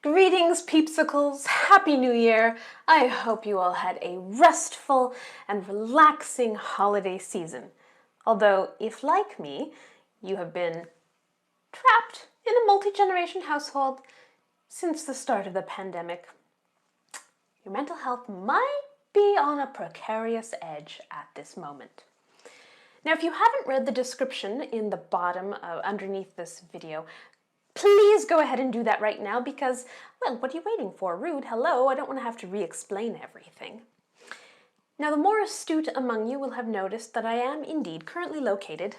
Greetings, peepsicles! Happy New Year! I hope you all had a restful and relaxing holiday season. Although, if like me, you have been trapped in a multi-generation household since the start of the pandemic, your mental health might be on a precarious edge at this moment. Now, if you haven't read the description in the bottom underneath this video, please go ahead and do that right now because, well, what are you waiting for? Rude, hello, I don't want to have to re-explain everything. Now, the more astute among you will have noticed that I am indeed currently located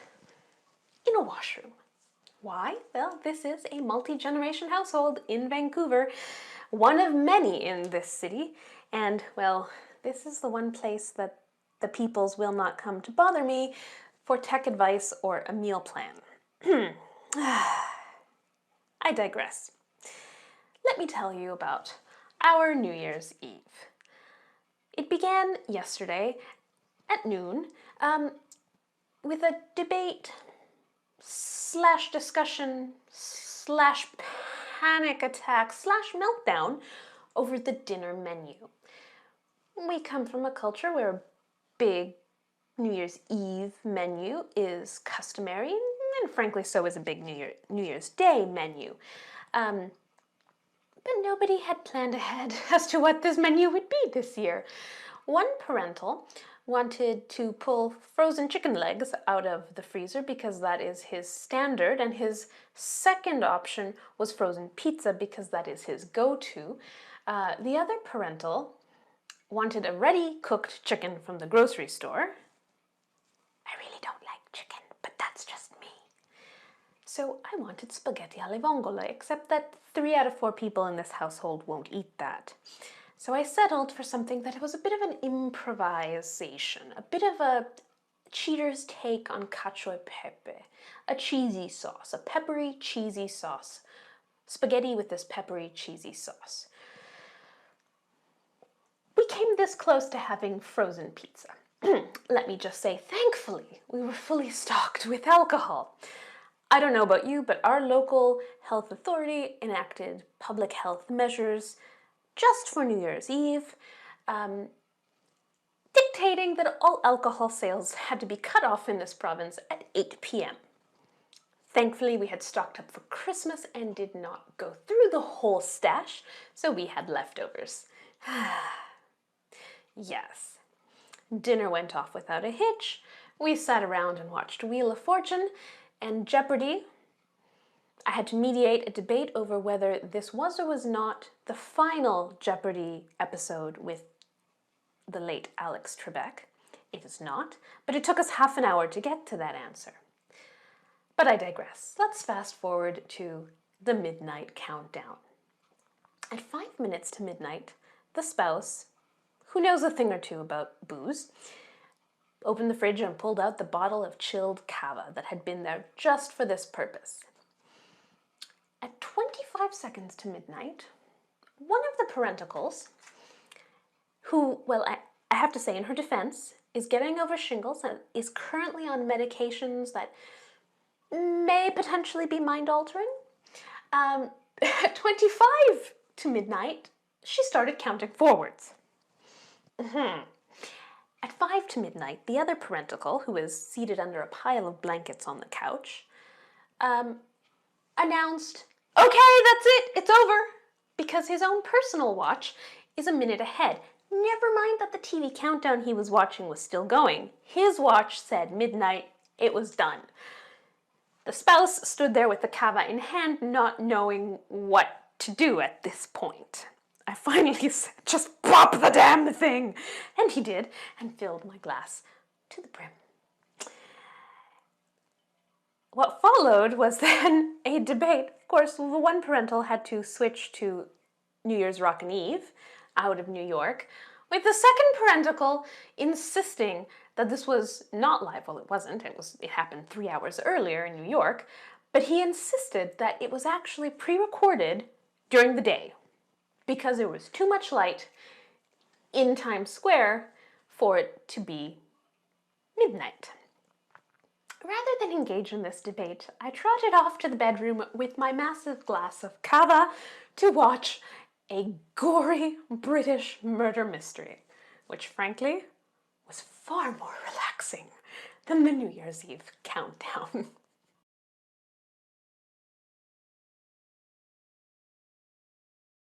in a washroom. Why? Well, this is a multi-generation household in Vancouver, one of many in this city, and, well, this is the one place that the peoples will not come to bother me for tech advice or a meal plan. I digress. Let me tell you about our New Year's Eve. It began yesterday at noon with a debate slash discussion slash panic attack slash meltdown over the dinner menu. We come from a culture where a big New Year's Eve menu is customary, and frankly so is a big New Year's Day menu. But nobody had planned ahead as to what this menu would be this year. One parental wanted to pull frozen chicken legs out of the freezer because that is his standard, and his second option was frozen pizza because that is his go-to. The other parental wanted a ready-cooked chicken from the grocery store. I really don't like chicken, but that's just me. So I wanted spaghetti alle vongole, except that 3 out of 4 people in this household won't eat that. So I settled for something that was a bit of an improvisation, a bit of a cheater's take on cacio e pepe, a cheesy sauce, a peppery, cheesy sauce. Spaghetti with this peppery, cheesy sauce. We came this close to having frozen pizza. Let me just say, thankfully, we were fully stocked with alcohol. I don't know about you, but our local health authority enacted public health measures just for New Year's Eve, dictating that all alcohol sales had to be cut off in this province at 8 p.m. Thankfully, we had stocked up for Christmas and did not go through the whole stash, so we had leftovers. Yes. Dinner went off without a hitch. We sat around and watched Wheel of Fortune and Jeopardy! I had to mediate a debate over whether this was or was not the final Jeopardy! Episode with the late Alex Trebek. It is not, but it took us half an hour to get to that answer. But I digress. Let's fast forward to the midnight countdown. At 5 minutes to midnight, the spouse, who knows a thing or two about booze, opened the fridge and pulled out the bottle of chilled cava that had been there just for this purpose. At 25 seconds to midnight, one of the parenticles, who, well, I have to say in her defense, is getting over shingles and is currently on medications that may potentially be mind-altering. At 25 to midnight, she started counting forwards. At 5 to midnight, the other parenticle, who is seated under a pile of blankets on the couch, announced, "Okay, that's it, it's over," because his own personal watch is a minute ahead. Never mind that the TV countdown he was watching was still going. His watch said midnight, it was done. The spouse stood there with the cava in hand, not knowing what to do at this point. I finally said, "Just pop the damn thing!" And he did, and filled my glass to the brim. What followed was then a debate. Of course, the one parental had to switch to New Year's Rockin' Eve out of New York, with the second parenticle insisting that this was not live. Well, it wasn't. It happened 3 hours earlier in New York, but he insisted that it was actually pre-recorded during the day because there was too much light in Times Square for it to be midnight. Rather than engage in this debate, I trotted off to the bedroom with my massive glass of cava, to watch a gory British murder mystery, which frankly was far more relaxing than the New Year's Eve countdown.